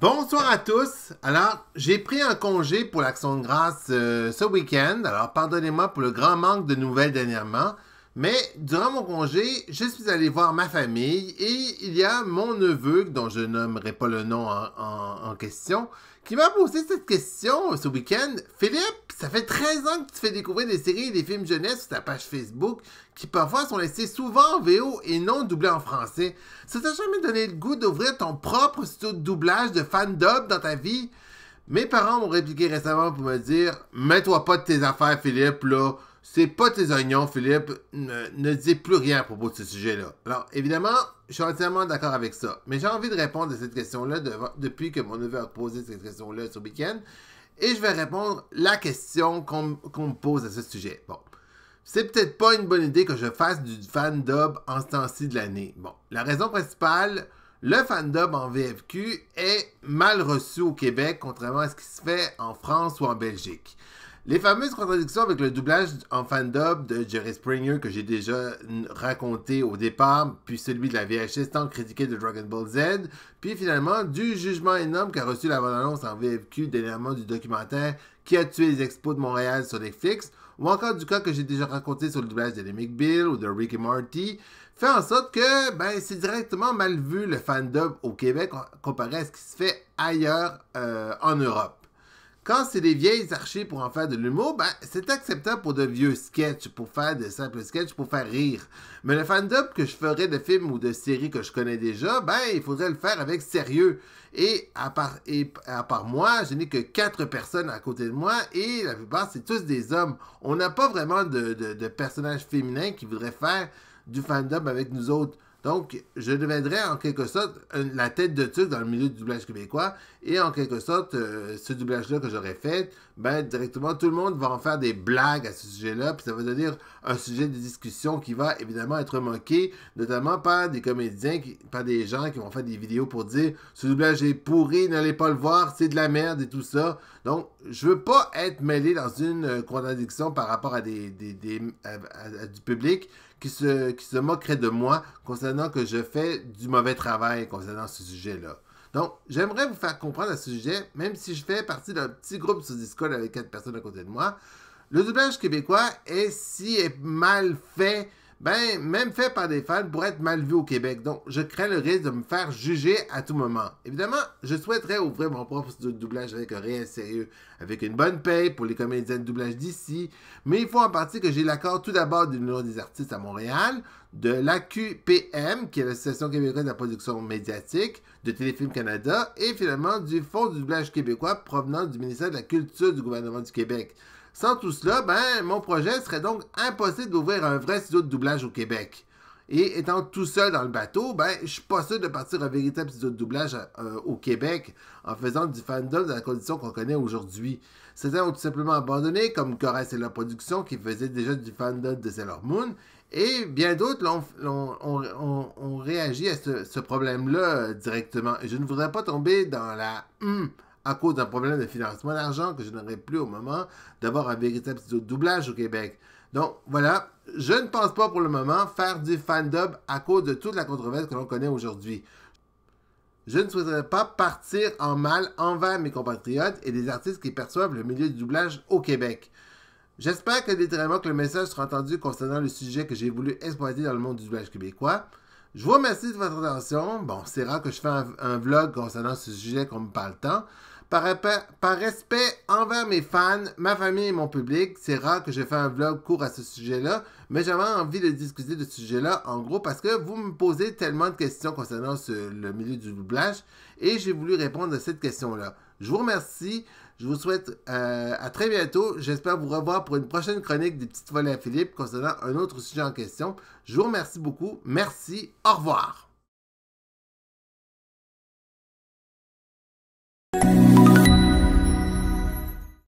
Bonsoir à tous. Alors, j'ai pris un congé pour l'Action de grâce ce week-end. Alors, pardonnez-moi pour le grand manque de nouvelles dernièrement. Mais durant mon congé, je suis allé voir ma famille et il y a mon neveu, dont je nommerai pas le nom en question, qui m'a posé cette question ce week-end. Philippe, ça fait 13 ans que tu fais découvrir des séries et des films jeunesse sur ta page Facebook qui parfois sont laissés souvent en VO et non doublés en français. Ça t'a jamais donné le goût d'ouvrir ton propre studio de doublage de fan-dub dans ta vie? Mes parents m'ont répliqué récemment pour me dire « Mets-toi pas de tes affaires, Philippe, là. C'est pas tes oignons, Philippe. Ne dis plus rien à propos de ce sujet-là. » Alors, évidemment, je suis entièrement d'accord avec ça. Mais j'ai envie de répondre à cette question-là depuis que mon neveu a posé cette question-là ce week-end. Et je vais répondre la question qu'on me pose à ce sujet. Bon. C'est peut-être pas une bonne idée que je fasse du fan-dub en ce temps-ci de l'année. Bon. La raison principale... Le fan-dub en VFQ est mal reçu au Québec, contrairement à ce qui se fait en France ou en Belgique. Les fameuses contradictions avec le doublage en fan-dub de Jerry Springer que j'ai déjà raconté au départ, puis celui de la VHS tant critiqué de Dragon Ball Z, puis finalement du jugement énorme qu'a reçu la bande-annonce en VFQ dernièrement du documentaire Qui a tué les expos de Montréal sur Netflix, ou encore du cas que j'ai déjà raconté sur le doublage de Les McBeal ou de Rick et Morty, fait en sorte que c'est directement mal vu le fan-dub au Québec comparé à ce qui se fait ailleurs en Europe. Quand c'est des vieilles archives pour en faire de l'humour, c'est acceptable pour de vieux sketchs, pour faire de simples sketchs, pour faire rire. Mais le fan-dub que je ferais de films ou de séries que je connais déjà, il faudrait le faire avec sérieux. Et à part moi, je n'ai que 4 personnes à côté de moi et la plupart, c'est tous des hommes. On n'a pas vraiment de personnages féminins qui voudraient faire du fan-dub avec nous autres. Donc, je deviendrais en quelque sorte la tête de tuque dans le milieu du doublage québécois et en quelque sorte, ce doublage-là que j'aurais fait, directement, tout le monde va en faire des blagues à ce sujet-là, puis ça va devenir un sujet de discussion qui va évidemment être moqué, notamment par des comédiens, par des gens qui vont faire des vidéos pour dire « Ce doublage est pourri, n'allez pas le voir, c'est de la merde et tout ça. » Donc, je veux pas être mêlé dans une contradiction par rapport à du public qui se moquerait de moi concernant que je fais du mauvais travail concernant ce sujet-là. Donc, j'aimerais vous faire comprendre à ce sujet, même si je fais partie d'un petit groupe sur Discord avec 4 personnes à côté de moi, le doublage québécois est mal fait, même fait par des fans pour être mal vu au Québec. Donc, je crains le risque de me faire juger à tout moment. Évidemment, je souhaiterais ouvrir mon propre studio de doublage avec un réel sérieux, avec une bonne paye pour les comédiens de doublage d'ici, mais il faut en partie que j'ai l'accord tout d'abord de l'Union des artistes à Montréal, de l'AQPM, qui est l'Association québécoise de la production médiatique, de Téléfilm Canada, et finalement du Fonds du doublage québécois provenant du ministère de la Culture du gouvernement du Québec. Sans tout cela, mon projet serait donc impossible d'ouvrir un vrai studio de doublage au Québec. Et étant tout seul dans le bateau, je suis pas sûr de partir un véritable studio de doublage au Québec en faisant du fandom dans la condition qu'on connaît aujourd'hui. Certains ont tout simplement abandonné, comme Corail et la production qui faisait déjà du fandom de Sailor Moon, et bien d'autres ont réagi à ce problème-là directement. Et je ne voudrais pas tomber dans la à cause d'un problème de financement d'argent que je n'aurais plus au moment d'avoir un véritable studio de doublage au Québec. Donc voilà, je ne pense pas pour le moment faire du fan-dub à cause de toute la controverse que l'on connaît aujourd'hui. Je ne souhaiterais pas partir en mal envers mes compatriotes et des artistes qui perçoivent le milieu du doublage au Québec. J'espère que littéralement que le message sera entendu concernant le sujet que j'ai voulu exploiter dans le monde du doublage québécois. Je vous remercie de votre attention. Bon, c'est rare que je fasse un vlog concernant ce sujet qu'on me parle tant. Par respect envers mes fans, ma famille et mon public, c'est rare que je fasse un vlog court à ce sujet-là, mais j'avais envie de discuter de ce sujet-là, en gros, parce que vous me posez tellement de questions concernant le milieu du doublage, et j'ai voulu répondre à cette question-là. Je vous remercie, je vous souhaite à très bientôt, j'espère vous revoir pour une prochaine chronique des Petites Volées à Philippe concernant un autre sujet en question. Je vous remercie beaucoup, merci, au revoir!